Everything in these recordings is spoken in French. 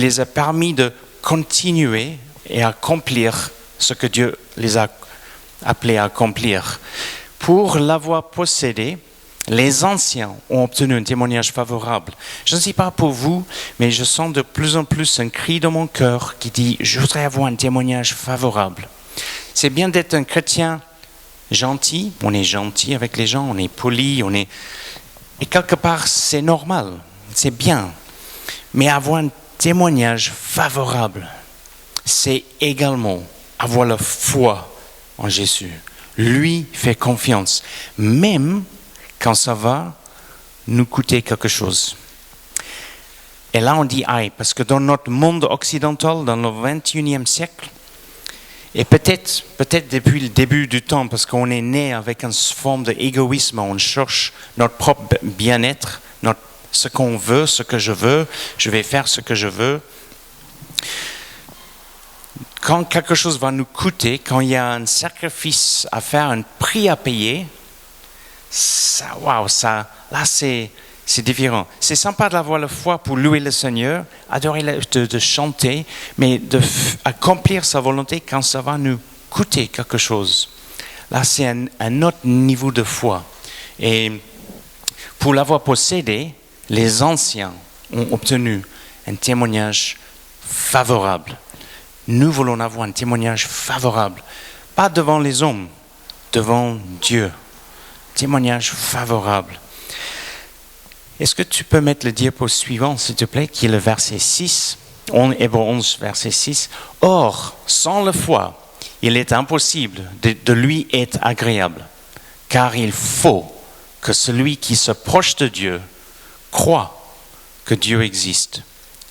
les a permis de continuer et accomplir ce que Dieu les a appelés à accomplir. Pour l'avoir possédé, les anciens ont obtenu un témoignage favorable. Je ne sais pas pour vous, mais je sens de plus en plus un cri dans mon cœur qui dit « Je voudrais avoir un témoignage favorable ». C'est bien d'être un chrétien gentil, on est gentil avec les gens, on est poli, et quelque part c'est normal, c'est bien. Mais avoir un témoignage favorable, c'est également avoir la foi en Jésus. Lui fait confiance, même quand ça va nous coûter quelque chose. Et là on dit aïe, parce que dans notre monde occidental, dans le 21e siècle, et peut-être depuis le début du temps, parce qu'on est né avec une forme d'égoïsme, on cherche notre propre bien-être, ce qu'on veut, ce que je veux, je vais faire ce que je veux. Quand quelque chose va nous coûter, quand il y a un sacrifice à faire, un prix à payer, là c'est différent. C'est sympa d'avoir la foi pour louer le Seigneur, adorer, de chanter, mais d'accomplir sa volonté quand ça va nous coûter quelque chose. Là, c'est un autre niveau de foi. Et pour l'avoir possédé, les anciens ont obtenu un témoignage favorable. Nous voulons avoir un témoignage favorable, pas devant les hommes, devant Dieu. Témoignage favorable. Est-ce que tu peux mettre le diapo suivant, s'il te plaît, qui est le verset 6, Hébreux 11, verset 6. « Or, sans la foi, il est impossible de lui être agréable, car il faut que celui qui se proche de Dieu croit que Dieu existe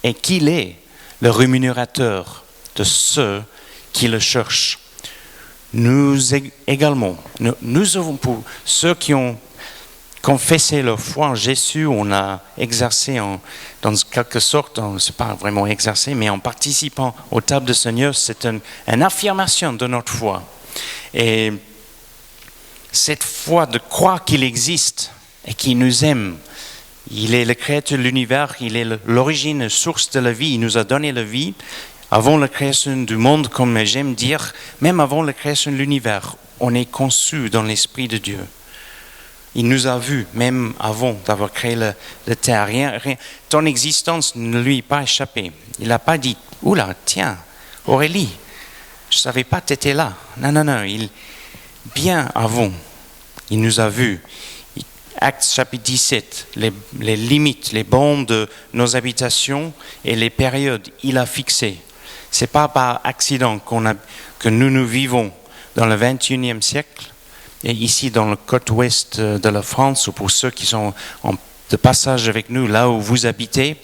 et qu'il est le rémunérateur de ceux qui le cherchent. » Nous également, nous avons pour ceux qui ont confessé leur foi en Jésus, on a exercé dans quelque sorte, on ne s'est pas vraiment exercé, mais en participant aux tables du Seigneur, c'est une affirmation de notre foi. Et cette foi de croire qu'il existe et qu'il nous aime, il est le créateur de l'univers, il est l'origine, source de la vie, il nous a donné la vie. Avant la création du monde, comme j'aime dire, même avant la création de l'univers, on est conçu dans l'Esprit de Dieu. Il nous a vus, même avant d'avoir créé la terre. Rien, ton existence ne lui est pas échappée. Il n'a pas dit « Oula, tiens, Aurélie, je ne savais pas que tu étais là. » Non. Bien avant, il nous a vus. Actes chapitre 17, les limites, les bornes de nos habitations et les périodes, il a fixé. Ce n'est pas par accident que nous vivons dans le 21e siècle, et ici dans le côte ouest de la France, ou pour ceux qui sont de passage avec nous, là où vous habitez,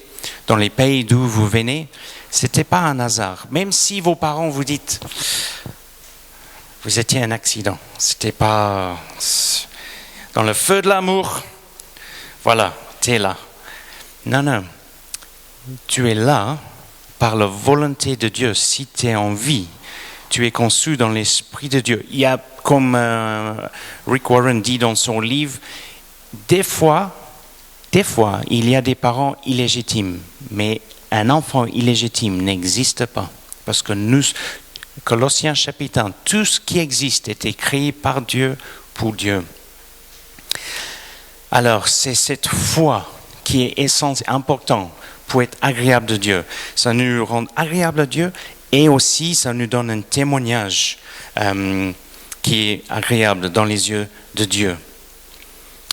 dans les pays d'où vous venez, ce n'était pas un hasard. Même si vos parents vous disent, vous étiez un accident, c'était pas dans le feu de l'amour, voilà, tu es là. Non, tu es là par la volonté de Dieu. Si tu es en vie, tu es conçu dans l'Esprit de Dieu. Il y a, comme Rick Warren dit dans son livre, des fois, il y a des parents illégitimes, mais un enfant illégitime n'existe pas. Parce que nous, Colossiens chapitre 1, tout ce qui existe était créé par Dieu, pour Dieu. Alors, c'est cette foi qui est essentielle, importante pour être agréable de Dieu. Ça nous rend agréable à Dieu et aussi ça nous donne un témoignage qui est agréable dans les yeux de Dieu.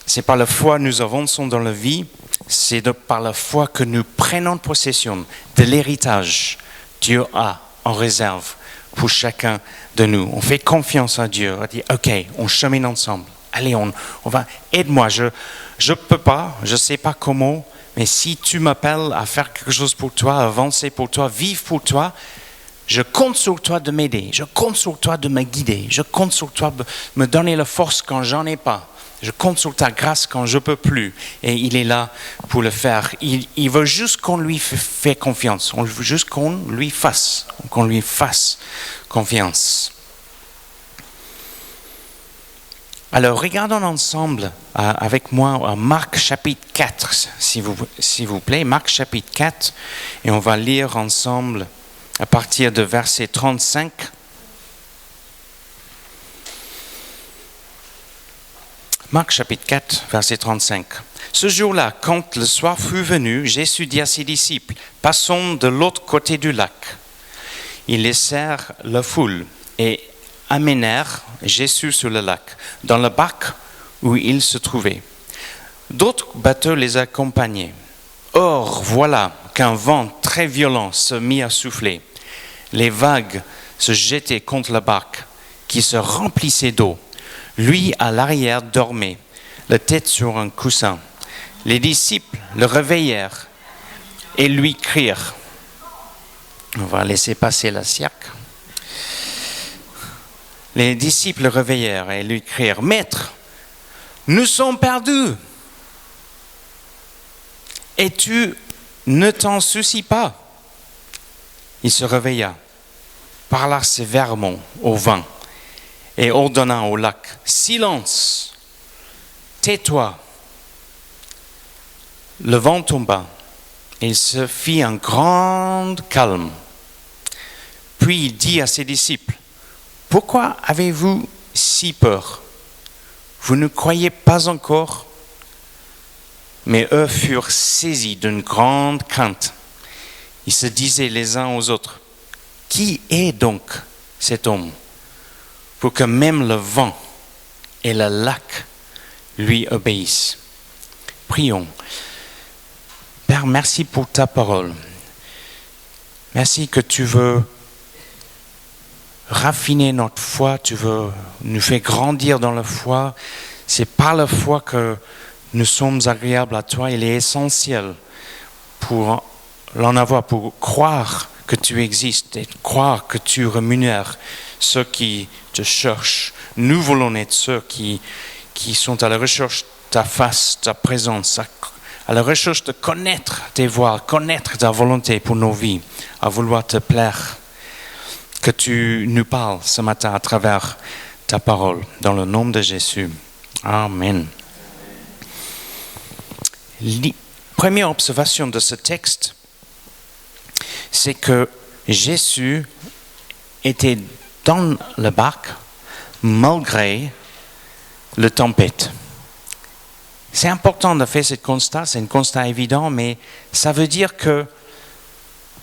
C'est par la foi que nous avançons dans la vie, c'est par la foi que nous prenons possession de l'héritage que Dieu a en réserve pour chacun de nous. On fait confiance à Dieu, on dit ok, on chemine ensemble. Allez, on va, aide-moi, je peux pas, je sais pas comment, mais si tu m'appelles à faire quelque chose pour toi, à avancer pour toi, vivre pour toi, je compte sur toi de m'aider, je compte sur toi de me guider, je compte sur toi de me donner la force quand j'en ai pas, je compte sur ta grâce quand je peux plus, et il est là pour le faire. Il veut juste qu'on lui fait confiance, on veut juste qu'on lui fasse confiance. Alors, regardons ensemble avec moi Marc chapitre 4, s'il vous plaît. Marc chapitre 4, et on va lire ensemble à partir de verset 35. Marc chapitre 4, verset 35. Ce jour-là, quand le soir fut venu, Jésus dit à ses disciples, « Passons de l'autre côté du lac. » Ils laissèrent la foule et amenèrent Jésus sur le lac, dans le bac où il se trouvait. D'autres bateaux les accompagnaient. Or, voilà qu'un vent très violent se mit à souffler. Les vagues se jetaient contre le bac, qui se remplissait d'eau. Lui, à l'arrière, dormait, la tête sur un coussin. Les disciples le réveillèrent et lui crièrent. On va laisser passer la cirque. Les disciples le réveillèrent et lui crièrent, « Maître, nous sommes perdus. Et tu ne t'en soucies pas. » Il se réveilla, parla sévèrement au vent et ordonna au lac, « Silence, tais-toi. » Le vent tomba et il se fit un grand calme. Puis il dit à ses disciples, « Pourquoi avez-vous si peur? Vous ne croyez pas encore ?» Mais eux furent saisis d'une grande crainte. Ils se disaient les uns aux autres, « Qui est donc cet homme pour que même le vent et le lac lui obéissent ?» Prions. Père, merci pour ta parole. Merci que tu veux raffiner notre foi, tu veux nous faire grandir dans la foi. C'est par la foi que nous sommes agréables à toi. Il est essentiel pour l'en avoir, pour croire que tu existes et croire que tu rémunères ceux qui te cherchent. Nous voulons être ceux qui sont à la recherche de ta face, ta présence, à la recherche de connaître tes voies, connaître ta volonté pour nos vies, à vouloir te plaire. Que tu nous parles ce matin à travers ta parole, dans le nom de Jésus. Amen. Première observation de ce texte, c'est que Jésus était dans le bac malgré la tempête. C'est important de faire ce constat, c'est un constat évident, mais ça veut dire que,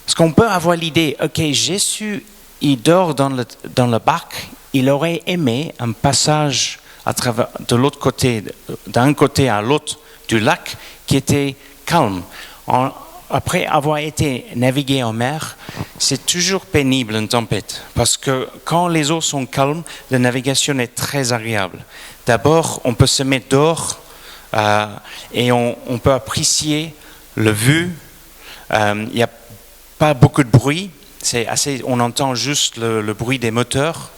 parce qu'on peut avoir l'idée, ok, Jésus, il dort dans le bac, il aurait aimé un passage à travers, de l'autre côté, d'un côté à l'autre du lac, qui était calme. Après avoir été navigué en mer, c'est toujours pénible une tempête, parce que quand les eaux sont calmes, la navigation est très agréable. D'abord, on peut se mettre dehors, et on peut apprécier le vue. Il n'y a pas beaucoup de bruit. On entend juste le bruit des moteurs.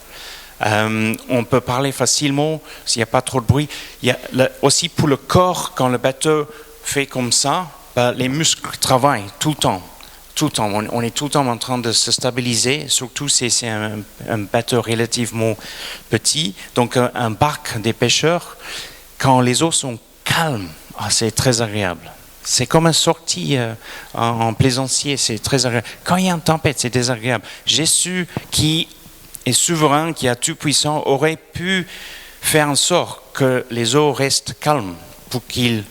On peut parler facilement s'il n'y a pas trop de bruit. Il y a aussi pour le corps, quand le bateau fait comme ça, les muscles travaillent tout le temps. Tout le temps. On est tout le temps en train de se stabiliser, surtout si c'est un bateau relativement petit. Donc un barque des pêcheurs, quand les eaux sont calmes, c'est très agréable. C'est comme une sortie en plaisancier, c'est très agréable. Quand il y a une tempête, c'est désagréable. Jésus, qui est souverain, qui est tout puissant, aurait pu faire en sorte que les eaux restent calmes pour qu'il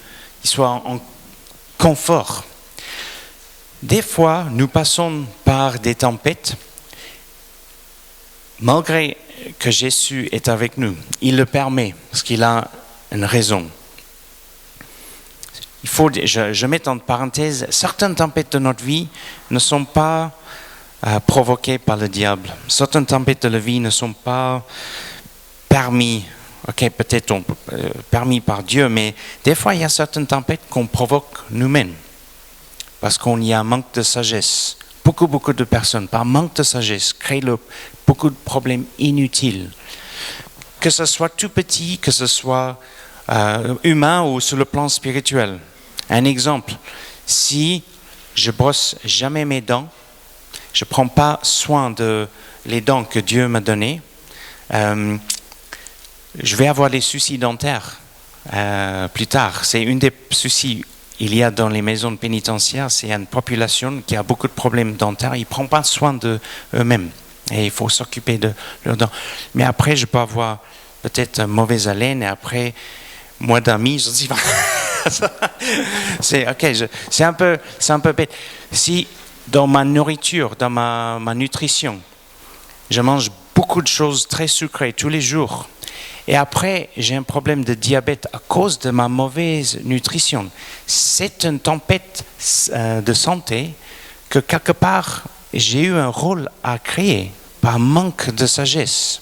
soit en confort. Des fois, nous passons par des tempêtes, malgré que Jésus est avec nous. Il le permet, parce qu'il a une raison. Je mets en parenthèse, certaines tempêtes de notre vie ne sont pas provoquées par le diable. Certaines tempêtes de la vie ne sont pas permis, peut-être permis par Dieu, mais des fois il y a certaines tempêtes qu'on provoque nous-mêmes, parce qu'on y a un manque de sagesse. Beaucoup de personnes, par manque de sagesse, créent beaucoup de problèmes inutiles. Que ce soit tout petit, que ce soit humain ou sur le plan spirituel. Un exemple, si je brosse jamais mes dents, je ne prends pas soin de les dents que Dieu m'a données, je vais avoir des soucis dentaires plus tard. C'est un des soucis il y a dans les maisons pénitentiaires, c'est une population qui a beaucoup de problèmes dentaires. Ils ne prennent pas soin d'eux-mêmes. Et il faut s'occuper de leurs dents. Mais après, je peux avoir peut-être une mauvaise haleine. Et après, moi d'amis, je dis... c'est un peu bête. Si dans ma nourriture, dans ma nutrition, je mange beaucoup de choses très sucrées tous les jours, et après j'ai un problème de diabète à cause de ma mauvaise nutrition, c'est une tempête de santé que quelque part j'ai eu un rôle à créer par manque de sagesse.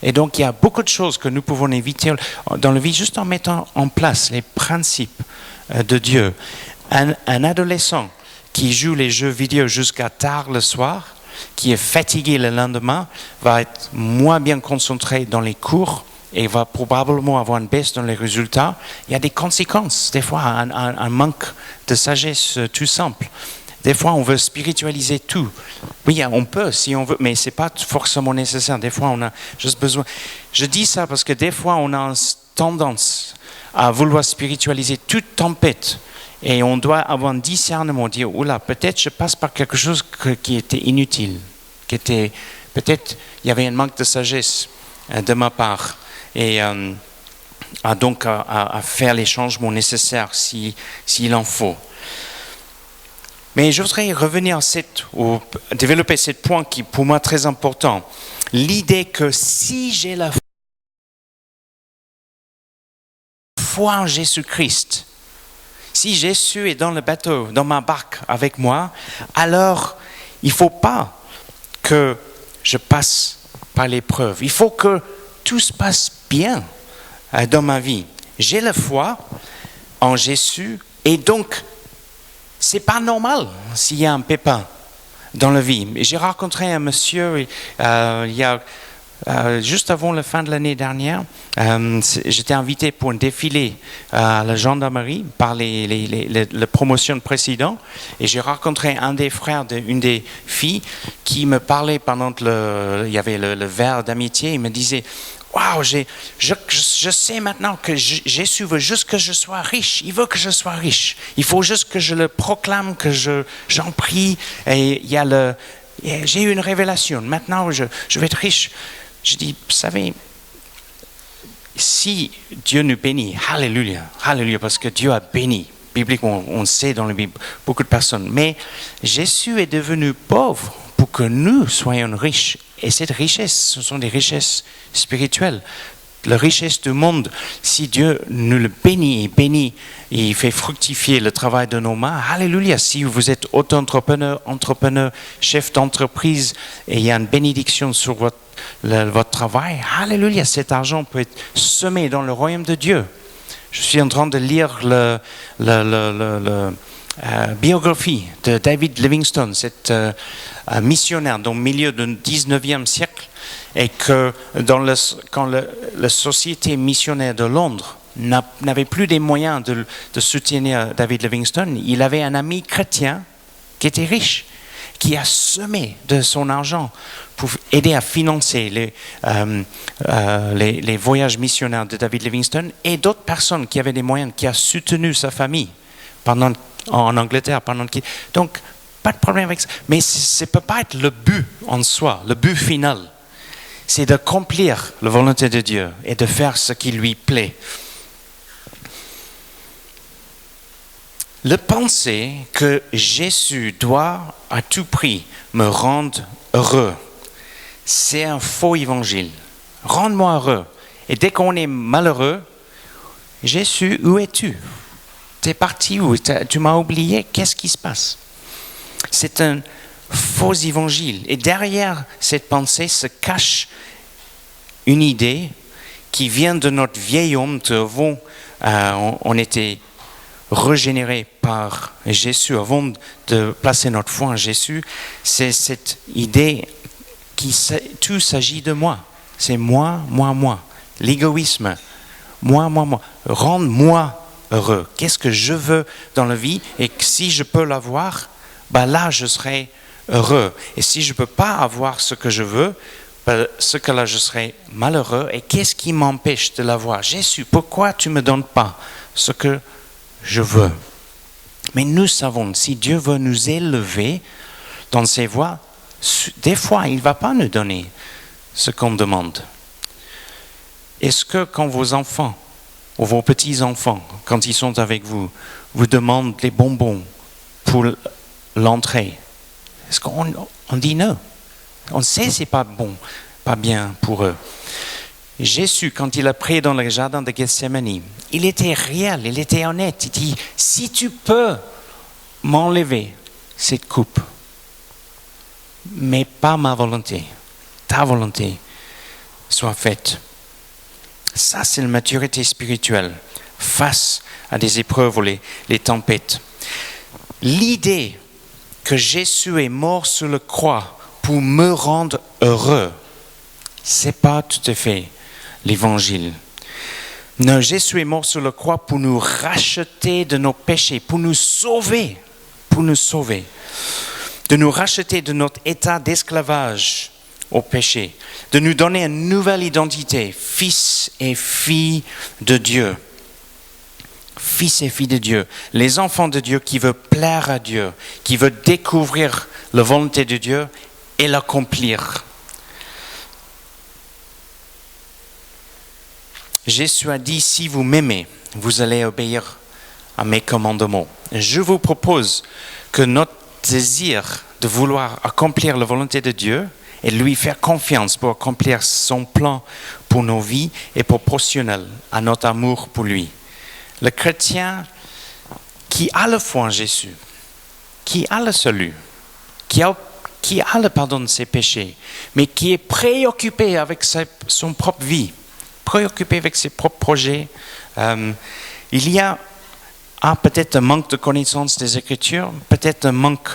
Et donc il y a beaucoup de choses que nous pouvons éviter dans la vie juste en mettant en place les principes de Dieu. Un adolescent qui joue les jeux vidéo jusqu'à tard le soir, qui est fatigué le lendemain, va être moins bien concentré dans les cours et va probablement avoir une baisse dans les résultats. Il y a des conséquences, des fois un manque de sagesse tout simple. Des fois, on veut spiritualiser tout. Oui, on peut si on veut, mais ce n'est pas forcément nécessaire. Des fois, on a juste besoin... Je dis ça parce que des fois, on a tendance à vouloir spiritualiser toute tempête. Et on doit avoir un discernement, dire, oula, peut-être je passe par quelque chose qui était inutile. Peut-être il y avait un manque de sagesse de ma part. Et donc à faire les changements nécessaires s'il en faut. Mais je voudrais revenir ou développer ce point qui pour moi est très important. L'idée que si j'ai la foi en Jésus-Christ, si Jésus est dans le bateau, dans ma barque avec moi, alors il ne faut pas que je passe par l'épreuve. Il faut que tout se passe bien dans ma vie. J'ai la foi en Jésus et donc c'est pas normal s'il y a un pépin dans la vie. J'ai rencontré un monsieur il y a juste avant la fin de l'année dernière. J'étais invité pour un défilé à la gendarmerie par les promotions précédentes et j'ai rencontré un des frères d'une des filles qui me parlait pendant il y avait le verre d'amitié. Il me disait: waouh, je sais maintenant que Jésus veut juste que je sois riche. Il veut que je sois riche. Il faut juste que je le proclame, que j'en prie. Et j'ai eu une révélation. Maintenant, je vais être riche. Je dis, vous savez, si Dieu nous bénit, alléluia, alléluia, parce que Dieu a béni. Bibliquement, on sait dans la Bible, beaucoup de personnes. Mais Jésus est devenu pauvre pour que nous soyons riches. Et cette richesse, ce sont des richesses spirituelles. La richesse du monde, si Dieu nous le bénit, et il fait fructifier le travail de nos mains, alléluia. Si vous êtes auto-entrepreneur, chef d'entreprise, et il y a une bénédiction sur votre travail, alléluia. Cet argent peut être semé dans le royaume de Dieu. Je suis en train de lire la biographie de David Livingstone, cet missionnaire dans le milieu du 19e siècle, et que quand la société missionnaire de Londres n'avait plus les moyens de soutenir David Livingstone, il avait un ami chrétien qui était riche, qui a semé de son argent pour aider à financer les voyages missionnaires de David Livingstone, et d'autres personnes qui avaient des moyens, qui a soutenu sa famille en Angleterre. Donc, pas de problème avec ça. Mais ça ne peut pas être le but en soi, le but final. C'est d'accomplir la volonté de Dieu et de faire ce qui lui plaît. Le penser que Jésus doit à tout prix me rendre heureux, c'est un faux évangile. Rends-moi heureux. Et dès qu'on est malheureux, Jésus, où es-tu? T'es parti où? Tu m'as oublié? Qu'est-ce qui se passe? C'est un faux évangile. Et derrière cette pensée se cache une idée qui vient de notre vieil homme. On était régénéré par Jésus avant de placer notre foi en Jésus. C'est cette idée tout s'agit de moi. C'est moi. L'égoïsme. Moi. Rends-moi heureux. Qu'est-ce que je veux dans la vie? Et si je peux l'avoir, là je serai heureux. Et si je ne peux pas avoir ce que je veux, ce que là je serai malheureux et qu'est-ce qui m'empêche de l'avoir? Jésus, pourquoi tu ne me donnes pas ce que je veux? Mais nous savons, si Dieu veut nous élever dans ses voies, des fois, il ne va pas nous donner ce qu'on demande. Est-ce que quand vos enfants ou vos petits-enfants, quand ils sont avec vous, vous demandent les bonbons pour l'entrée, est-ce qu'on dit non? On sait que ce n'est pas bon, pas bien pour eux. Jésus, quand il a prié dans le jardin de Gethsémani, il était réel, il était honnête. Il dit, si tu peux m'enlever cette coupe, mais pas ma volonté, ta volonté soit faite. Ça, c'est la maturité spirituelle face à des épreuves ou les tempêtes. L'idée que Jésus est mort sur la croix pour me rendre heureux, ce n'est pas tout à fait l'évangile. Non, Jésus est mort sur la croix pour nous racheter de nos péchés, pour nous sauver, de nous racheter de notre état d'esclavage au péché, de nous donner une nouvelle identité, fils et filles de Dieu. Fils et filles de Dieu, les enfants de Dieu qui veulent plaire à Dieu, qui veulent découvrir la volonté de Dieu et l'accomplir. Jésus a dit, si vous m'aimez, vous allez obéir à mes commandements. Je vous propose que notre désir de vouloir accomplir la volonté de Dieu et lui faire confiance pour accomplir son plan pour nos vies est proportionnel à notre amour pour lui. Le chrétien qui a la foi en Jésus, qui a le salut, qui a le pardon de ses péchés, mais qui est préoccupé avec son propre vie, préoccupé avec ses propres projets, il y a peut-être un manque de connaissance des Écritures, peut-être un manque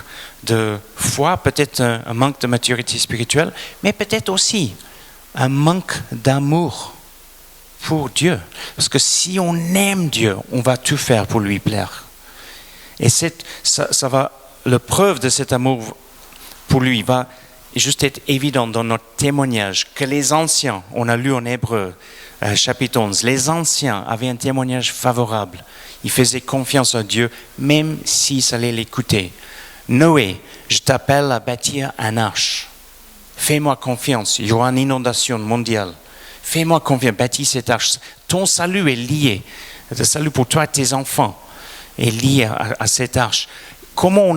de foi, peut-être un manque de maturité spirituelle, mais peut-être aussi un manque d'amour pour Dieu. Parce que si on aime Dieu, on va tout faire pour lui plaire. Et la preuve de cet amour pour lui va juste être évidente dans notre témoignage que les anciens, on a lu en Hébreux, chapitre 11, les anciens avaient un témoignage favorable. Ils faisaient confiance à Dieu, même s'ils allaient l'écouter. Noé, je t'appelle à bâtir un arche. Fais-moi confiance, il y aura une inondation mondiale. Fais-moi confiance, bâtis cette arche. Ton salut est lié. Le salut pour toi et tes enfants est lié à cette arche. Comment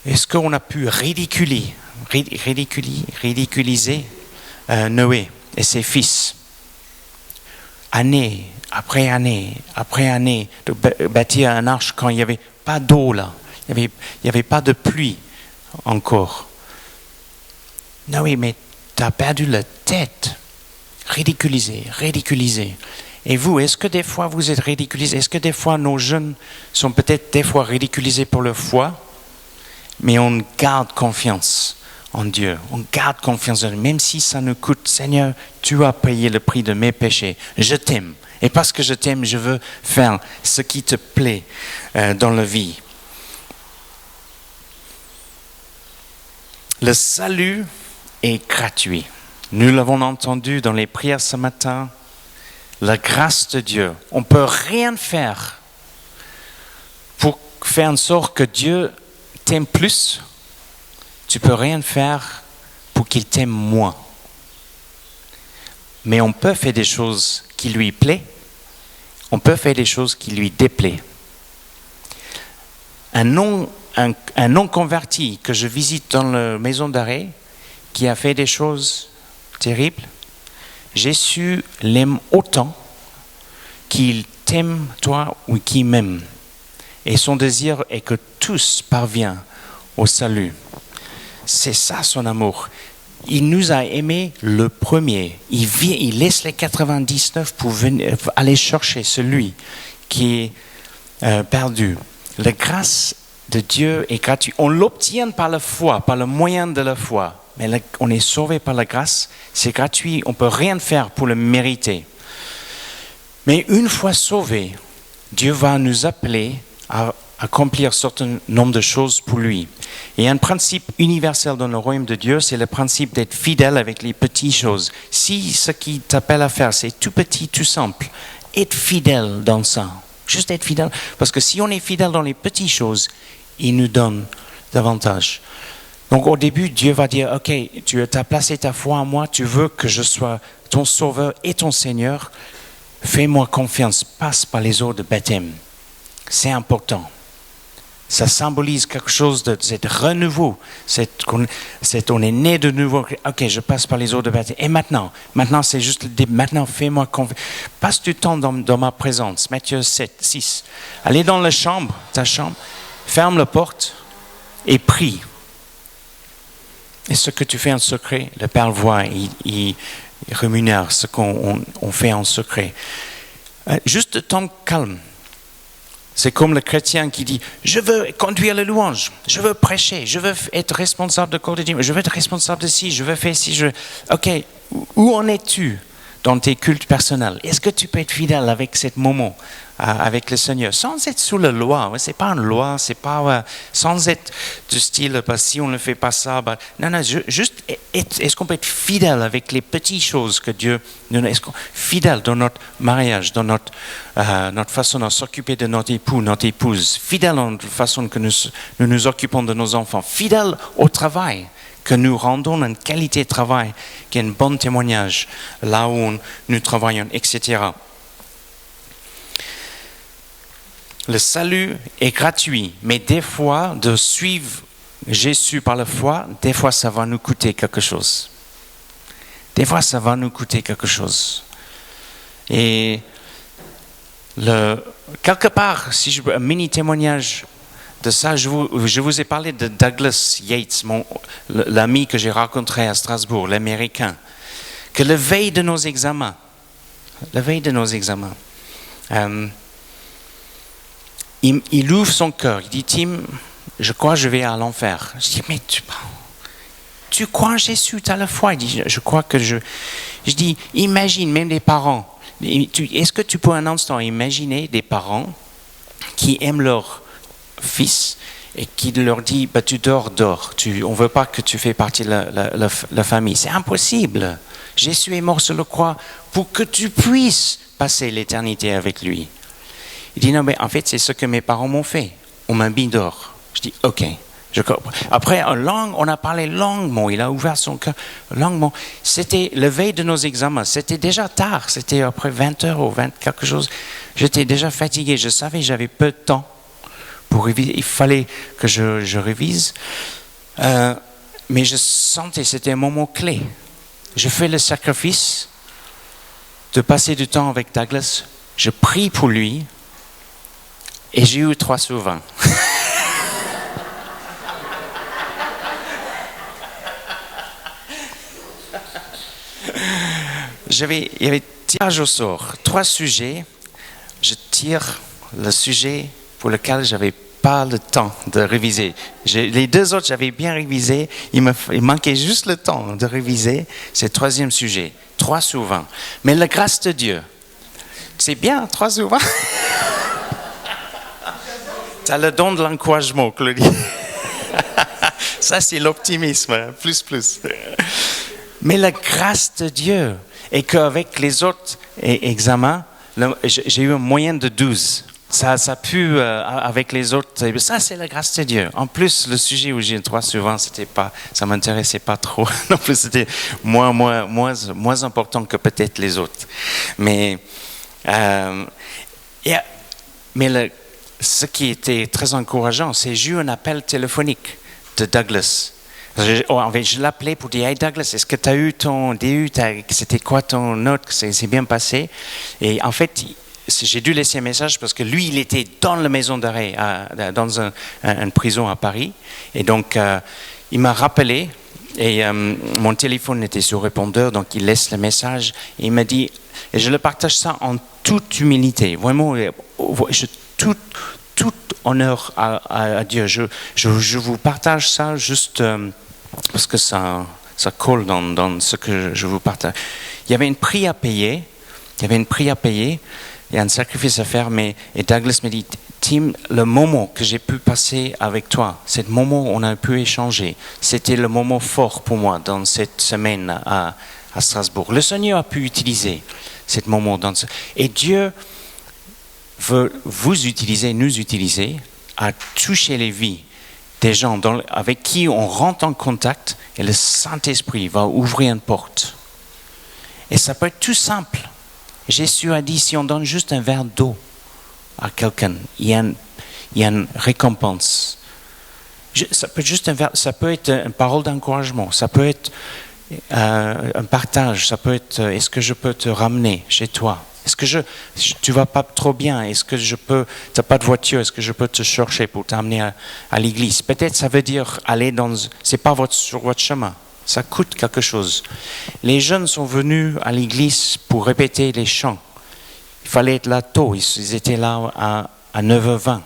est-ce qu'on a pu ridiculiser Noé et ses fils? Année après année, de bâtir un arche quand il n'y avait pas d'eau là. Il n'y avait pas de pluie encore. Noé, mais tu as perdu la tête. Ridiculisé. Et vous, est-ce que des fois vous êtes ridiculisés? Est-ce que des fois nos jeunes sont peut-être des fois ridiculisés pour leur foi? Mais on garde confiance en Dieu. On garde confiance en Dieu. Même si ça nous coûte, Seigneur, tu as payé le prix de mes péchés. Je t'aime. Et parce que je t'aime, je veux faire ce qui te plaît dans la vie. Le salut est gratuit. Nous l'avons entendu dans les prières ce matin. La grâce de Dieu. On ne peut rien faire pour faire en sorte que Dieu t'aime plus. Tu ne peux rien faire pour qu'il t'aime moins. Mais on peut faire des choses qui lui plaisent. On peut faire des choses qui lui déplaisent. Un non-converti que je visite dans la maison d'arrêt, qui a fait des choses terribles, Jésus l'aime autant qu'il t'aime toi ou qu'il m'aime. Et son désir est que tous parviennent au salut. C'est ça son amour. Il nous a aimés le premier. Il laisse les 99 pour venir, aller chercher celui qui est perdu. La grâce de Dieu est gratuite. On l'obtient par la foi, par le moyen de la foi. Mais là, on est sauvé par la grâce, c'est gratuit, on ne peut rien faire pour le mériter. Mais une fois sauvé, Dieu va nous appeler à accomplir un certain nombre de choses pour lui. Et un principe universel dans le royaume de Dieu, c'est le principe d'être fidèle avec les petites choses. Si ce qu'il t'appelle à faire, c'est tout petit, tout simple, être fidèle dans ça. Juste être fidèle. Parce que si on est fidèle dans les petites choses, il nous donne davantage. Donc au début, Dieu va dire, ok, tu as placé ta foi en moi, tu veux que je sois ton sauveur et ton Seigneur, fais-moi confiance, passe par les eaux de baptême. C'est important. Ça symbolise quelque chose de cet renouveau. On est né de nouveau. Ok, je passe par les eaux de baptême. Et maintenant c'est juste maintenant, fais-moi confiance. Passe du temps dans ma présence. Matthieu 7, 6. Allez dans ta chambre, ferme la porte et prie. Et ce que tu fais en secret, le Père le voit, il rémunère ce qu'on fait en secret. Juste le temps calme. C'est comme le chrétien qui dit « Je veux conduire la louange, je veux prêcher, je veux être responsable de corps de Dieu, je veux être responsable de ci, je veux faire ci, Ok, où en es-tu dans tes cultes personnels? Est-ce que tu peux être fidèle avec ce moment, avec le Seigneur, sans être sous la loi? C'est pas une loi, c'est pas sans être du style si on ne fait pas ça. Non, juste est-ce qu'on peut être fidèle avec les petites choses que Dieu nous donne? Est-ce qu'on fidèle dans notre mariage, dans notre façon de s'occuper de notre époux, notre épouse, fidèle dans la façon que nous occupons de nos enfants, fidèle au travail, que nous rendons une qualité de travail qui est un bon témoignage là où nous travaillons, etc. Le salut est gratuit, mais des fois, de suivre Jésus par la foi, des fois, ça va nous coûter quelque chose. Des fois, ça va nous coûter quelque chose. Et quelque part, si je un mini témoignage de ça, je vous ai parlé de Douglas Yates, l'ami que j'ai rencontré à Strasbourg, l'Américain, que la veille de nos examens, il ouvre son cœur, il dit « Tim, je crois que je vais à l'enfer. » Je dis « Mais tu crois en Jésus, tu as la foi ?» Il dit « Je crois que je... » Je dis « Imagine, même les parents, est-ce que tu peux un instant imaginer des parents qui aiment leur fils et qui leur dit bah, tu dors, on ne veut pas que tu fais partie de la famille. C'est impossible. Jésus est mort sur la croix pour que tu puisses passer l'éternité avec lui. Il dit non, mais en fait, c'est ce que mes parents m'ont fait. On m'a mis dehors. Je dis ok. Après, en langue, on a parlé longuement. Il a ouvert son cœur longuement. C'était le veille de nos examens. C'était déjà tard. C'était après 20 heures ou 20 quelque chose. J'étais déjà fatigué. Je savais que j'avais peu de temps pour réviser. Il fallait que je révise. Mais je sentais, c'était un moment clé. Je fais le sacrifice de passer du temps avec Douglas. Je prie pour lui. Et j'ai eu 3 sur 20. Il y avait tirage au sort, 3 sujets. Je tire le sujet pour lequel je n'avais pas le temps de réviser. Les 2 autres, j'avais bien révisé. Il manquait juste le temps de réviser. C'est le 3e sujet, 3 sur 20. Mais la grâce de Dieu, c'est bien, 3 sur 20. Tu as le don de l'encouragement, Claudie. Ça, c'est l'optimisme, plus. Mais la grâce de Dieu, et qu'avec les autres examens, j'ai eu un moyen de 12. Ça a pu, avec les autres, ça c'est la grâce de Dieu. En plus, le sujet où j'ai 3 sur 20, ça m'intéressait pas trop. En plus, c'était moins important que peut-être les autres. Mais ce qui était très encourageant, c'est que j'ai eu un appel téléphonique de Douglas. Je l'appelais pour dire « Hey Douglas, est-ce que tu as eu ton DU? C'était quoi ton note? C'est bien passé ?» Et en fait, j'ai dû laisser un message parce que lui, il était dans la maison d'arrêt, dans une prison à Paris. Et donc, il m'a rappelé et mon téléphone était sur répondeur, donc il laisse le message. Et il m'a dit, et je le partage ça en toute humilité, vraiment, tout honneur à Dieu. Je vous partage ça juste parce que ça colle dans ce que je vous partage. Il y avait une prix à payer, il y a un sacrifice à faire, et Douglas me dit, Tim, le moment que j'ai pu passer avec toi, ce moment où on a pu échanger, c'était le moment fort pour moi dans cette semaine à Strasbourg. Le Seigneur a pu utiliser ce moment. Et Dieu veut vous utiliser, nous utiliser, à toucher les vies des gens avec qui on rentre en contact et le Saint-Esprit va ouvrir une porte. Et ça peut être tout simple. Jésus a dit, si on donne juste un verre d'eau à quelqu'un, il y a une récompense. Ça peut être une parole d'encouragement, ça peut être un partage, ça peut être est-ce que je peux te ramener chez toi? Est-ce que tu vas pas trop bien? Est-ce que t'as pas de voiture? Est-ce que je peux te chercher pour t'amener à l'église? Peut-être ça veut dire aller c'est pas sur votre chemin. Ça coûte quelque chose. Les jeunes sont venus à l'église pour répéter les chants. Il fallait être là tôt. Ils étaient là à 9h20.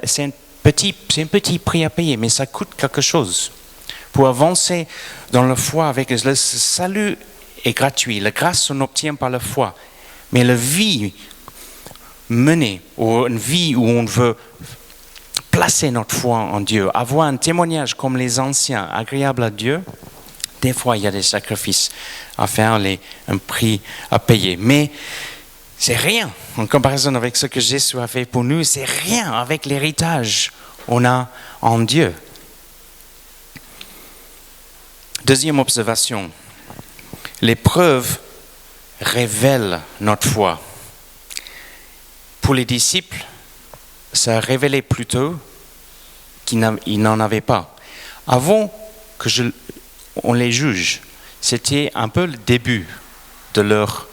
C'est un petit prix à payer, mais ça coûte quelque chose. Pour avancer dans la foi avec le salut est gratuit. La grâce, on obtient par la foi. Mais la vie menée, ou une vie où on veut placer notre foi en Dieu, avoir un témoignage comme les anciens, agréable à Dieu, des fois il y a des sacrifices à faire, un prix à payer. Mais c'est rien en comparaison avec ce que Jésus a fait pour nous, c'est rien avec l'héritage qu'on a en Dieu. Deuxième observation, l'épreuve révèle notre foi. Pour les disciples, ça révélait plutôt qu'ils n'en avaient pas. Avant on les juge, c'était un peu le début de leur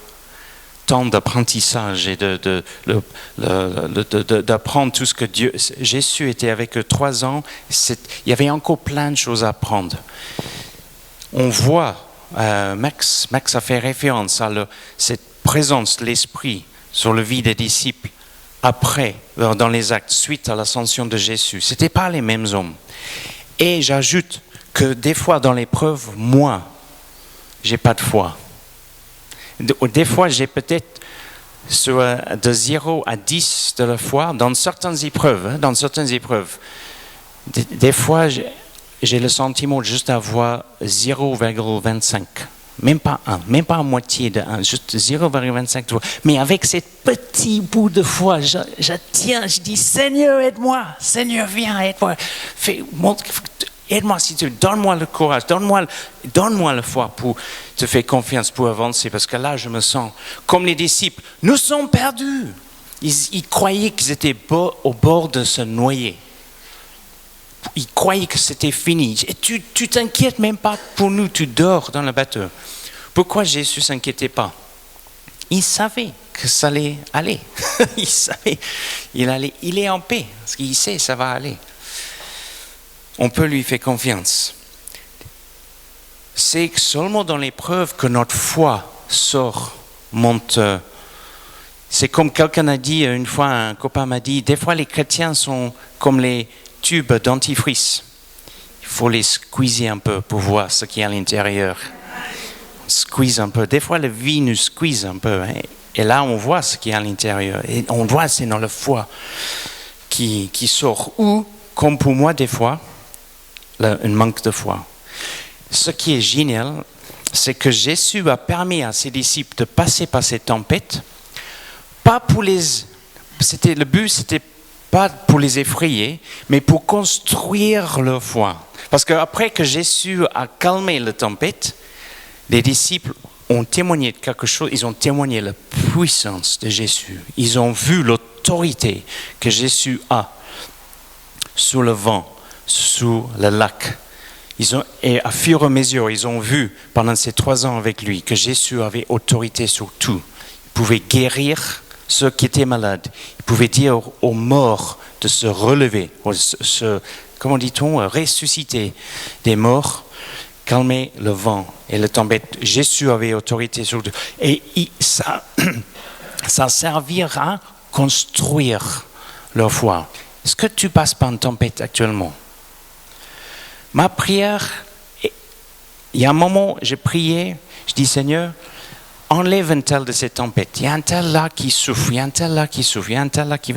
temps d'apprentissage et d'apprendre tout ce que Jésus était avec eux 3 ans. Il y avait encore plein de choses à apprendre. On voit, Max a fait référence à cette présence de l'Esprit sur le vie des disciples après, dans les actes, suite à l'ascension de Jésus. Ce n'étaient pas les mêmes hommes. Et j'ajoute que des fois dans l'épreuve, moi, j'ai pas de foi. Des fois, j'ai peut-être de 0 à 10 de la foi dans certaines épreuves. Des fois, j'ai le sentiment juste d'avoir 0,25. Même pas à moitié de 1, juste 0,25. Mais avec ce petit bout de foi, je tiens, je dis Seigneur, aide-moi, Seigneur, viens, aide-moi. Aide-moi si tu veux, donne-moi le courage, donne-moi la foi pour te faire confiance, pour avancer. Parce que là, je me sens comme les disciples. Nous sommes perdus. Ils croyaient qu'ils étaient au bord de se noyer. Ils croyaient que c'était fini. Et tu t'inquiètes même pas pour nous, tu dors dans le bateau. Pourquoi Jésus ne s'inquiétait pas? Il savait que ça allait aller. Il savait. Il est en paix, parce qu'il sait ça va aller. On peut lui faire confiance. C'est seulement dans l'épreuve que notre foi monte. C'est comme quelqu'un a dit une fois, un copain m'a dit, des fois les chrétiens sont comme les tubes dentifrice. Il faut les squeezer un peu pour voir ce qu'il y a à l'intérieur. On squeeze un peu. Des fois, la vie nous squeeze un peu. Hein. Et là, on voit ce qu'il y a à l'intérieur. Et on voit, c'est dans la foi qui sort. Ou, comme pour moi, des fois, un manque de foi. Ce qui est génial, c'est que Jésus a permis à ses disciples de passer par cette tempête. Pas pour le but, c'était pas pour les effrayer, mais pour construire leur foi. Parce qu'après que Jésus a calmé la tempête, les disciples ont témoigné de quelque chose, ils ont témoigné la puissance de Jésus. Ils ont vu l'autorité que Jésus a sur le vent, sur le lac. Et à fur et à mesure, ils ont vu pendant ces 3 ans avec lui que Jésus avait autorité sur tout. Il pouvait guérir ceux qui étaient malades. Il pouvait dire aux morts de se relever, comment dit-on, ressusciter des morts, calmer le vent et la tempête. Jésus avait autorité sur tout. Et ça servira à construire leur foi. Est-ce que tu passes par une tempête actuellement? Ma prière, il y a un moment, j'ai prié, je dis Seigneur, enlève un tel de cette tempête. Il y a un tel là qui souffre, il y a un tel là qui souffre, il y a un tel là qui...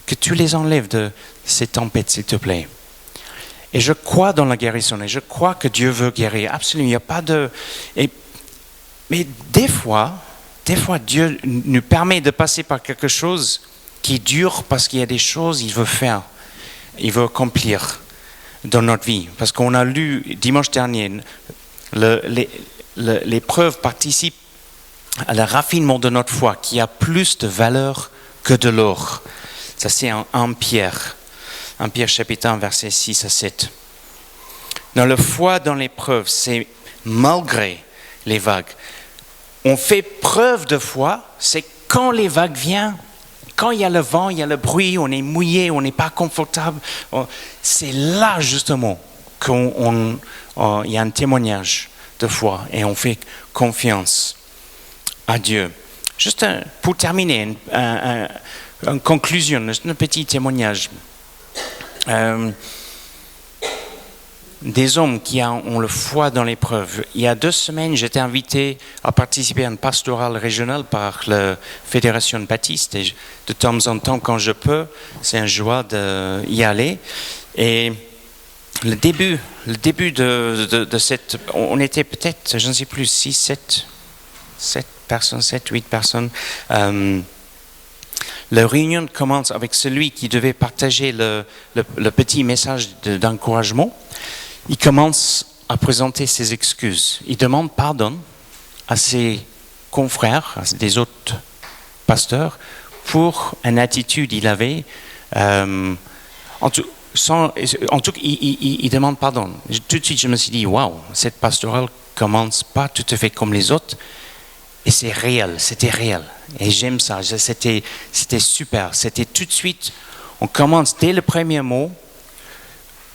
que tu les enlèves de ces tempêtes, s'il te plaît. Et je crois dans la guérison, et je crois que Dieu veut guérir. Absolument, il n'y a pas de... Mais des fois, Dieu nous permet de passer par quelque chose qui dure parce qu'il y a des choses qu'il veut faire, il veut accomplir dans notre vie. Parce qu'on a lu dimanche dernier, l'épreuve participe à le raffinement de notre foi qui a plus de valeur que de l'or. Ça c'est en Pierre. 1 Pierre chapitre 1 versets 6 à 7. Dans la foi dans l'épreuve, c'est malgré les vagues. On fait preuve de foi, c'est quand les vagues viennent, quand il y a le vent, il y a le bruit, on est mouillé, on n'est pas confortable. C'est là justement qu'il y a un témoignage de foi et on fait confiance à Dieu. Juste pour terminer, une conclusion, juste un petit témoignage. Des hommes qui ont le foi dans l'épreuve. Il y a 2 semaines, j'étais invité à participer à une pastorale régionale par la Fédération baptiste. Et de temps en temps, quand je peux, c'est une joie d'y aller. Et le début de cette... On était peut-être, je ne sais plus, 7 personnes, 8 personnes. La réunion commence avec celui qui devait partager le petit message d'encouragement. Il commence à présenter ses excuses. Il demande pardon à ses confrères, à des autres pasteurs, pour une attitude qu'il avait. En tout cas, il demande pardon. Tout de suite, je me suis dit, waouh, cette pastorale commence pas tout à fait comme les autres. Et c'est réel, c'était réel. Et j'aime ça, c'était super. C'était tout de suite, on commence dès le premier mot.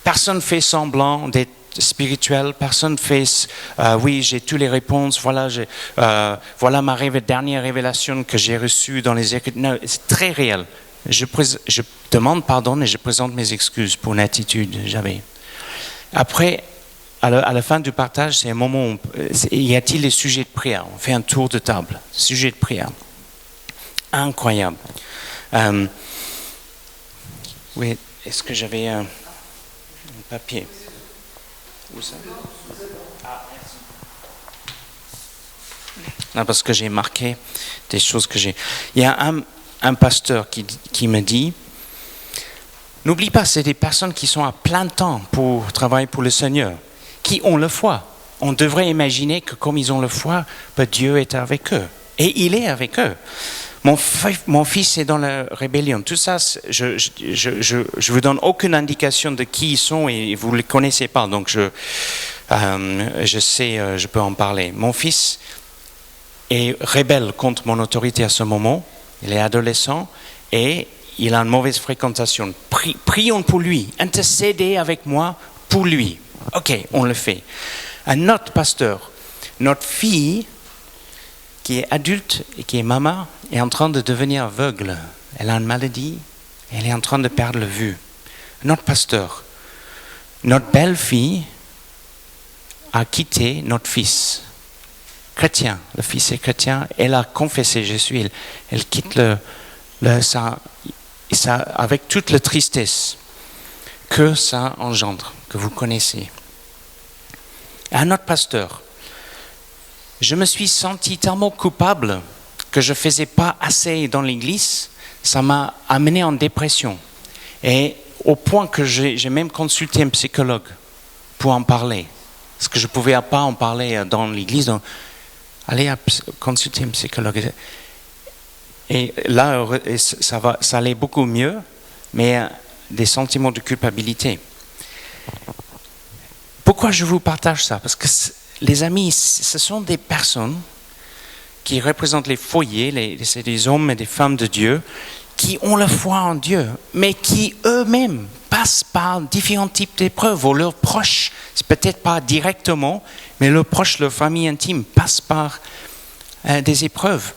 Personne ne fait semblant d'être spirituel, personne ne fait oui, j'ai toutes les réponses, voilà ma dernière révélation que j'ai reçue dans les écrits. Non, c'est très réel. Je demande pardon et je présente mes excuses pour une attitude que j'avais. Après, à la fin du partage, c'est un moment où y a-t-il des sujets de prière? On fait un tour de table. Sujet de prière. Incroyable. Oui, est-ce que j'avais un papier? Où ça? Ah, merci. Non, parce que j'ai marqué des choses que j'ai... Il y a un pasteur qui me dit, n'oublie pas, c'est des personnes qui sont à plein temps pour travailler pour le Seigneur, qui ont la foi. On devrait imaginer que comme ils ont la foi, Dieu est avec eux. Et il est avec eux. Mon fils est dans la rébellion. Tout ça, je vous donne aucune indication de qui ils sont et vous ne les connaissez pas. Donc je sais, je peux en parler. Mon fils est rebelle contre mon autorité à ce moment. Il est adolescent et il a une mauvaise fréquentation. Prions pour lui. Intercédez avec moi pour lui. Ok, on le fait. Un autre pasteur, notre fille, qui est adulte et qui est maman, est en train de devenir aveugle. Elle a une maladie, elle est en train de perdre la vue. Notre pasteur, notre belle-fille a quitté notre fils, chrétien. Le fils est chrétien, elle a confessé Jésus. Elle quitte ça avec toute la tristesse que ça engendre, que vous connaissez. Un autre pasteur, je me suis senti tellement coupable que je ne faisais pas assez dans l'église, ça m'a amené en dépression. Et au point que j'ai même consulté un psychologue pour en parler. Parce que je ne pouvais pas en parler dans l'église. Donc, allez consulter un psychologue. Et là, ça allait beaucoup mieux, mais des sentiments de culpabilité. Pourquoi je vous partage ça? Parce que les amis, ce sont des personnes qui représentent les foyers, c'est des hommes et des femmes de Dieu qui ont la foi en Dieu, mais qui eux-mêmes passent par différents types d'épreuves, ou leurs proches, c'est peut-être pas directement, mais leurs proches, leur famille intime passent par des épreuves,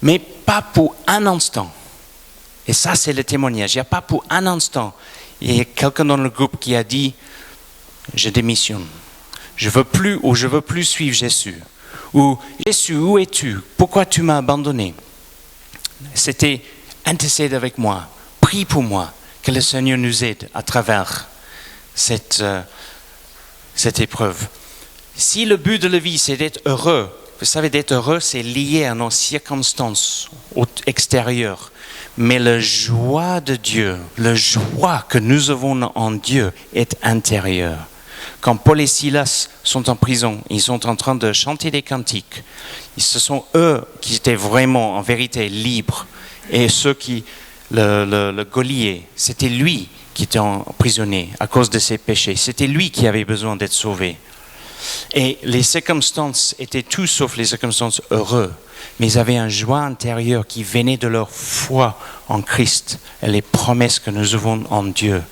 mais pas pour un instant. Et ça, c'est le témoignage. Il n'y a pas pour un instant. Il y a quelqu'un dans le groupe qui a dit, je démissionne. Je veux plus suivre Jésus. Ou Jésus, où es-tu? Pourquoi tu m'as abandonné? C'était intercède avec moi, prie pour moi, que le Seigneur nous aide à travers cette épreuve. Si le but de la vie, c'est d'être heureux, vous savez, d'être heureux, c'est lié à nos circonstances extérieures. Mais la joie de Dieu, la joie que nous avons en Dieu est intérieure. Quand Paul et Silas sont en prison, ils sont en train de chanter des cantiques. Ce sont eux qui étaient vraiment, en vérité, libres. Et ceux qui, le geôlier, c'était lui qui était emprisonné à cause de ses péchés. C'était lui qui avait besoin d'être sauvé. Et les circonstances étaient tout sauf les circonstances heureuses. Mais ils avaient une joie intérieure qui venait de leur foi en Christ et les promesses que nous avons en Dieu.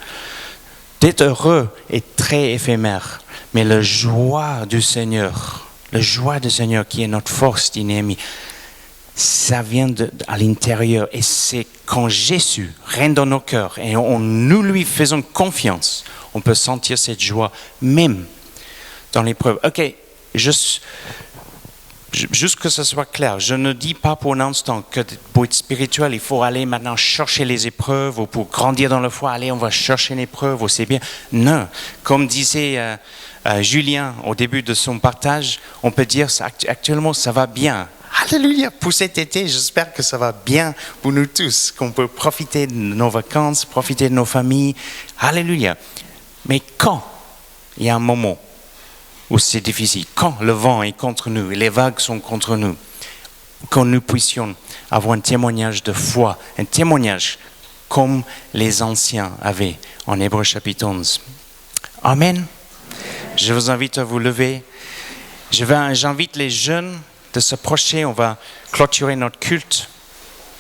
D'être heureux est très éphémère, mais la joie du Seigneur qui est notre force, dit ça vient à l'intérieur. Et c'est quand Jésus règne dans nos cœurs et nous lui faisons confiance, on peut sentir cette joie même dans l'épreuve. Ok, juste que ce soit clair, je ne dis pas pour un instant que pour être spirituel, il faut aller maintenant chercher les épreuves ou pour grandir dans la foi, allez, on va chercher une épreuve, c'est bien. Non, comme disait Julien au début de son partage, on peut dire actuellement ça va bien. Alléluia, pour cet été, j'espère que ça va bien pour nous tous, qu'on peut profiter de nos vacances, profiter de nos familles. Alléluia. Mais quand il y a un moment où c'est difficile, quand le vent est contre nous et les vagues sont contre nous, quand nous puissions avoir un témoignage de foi, un témoignage comme les anciens avaient en Hébreux chapitre 11. Amen. Je vous invite à vous lever. J'invite les jeunes de s'approcher, on va clôturer notre culte.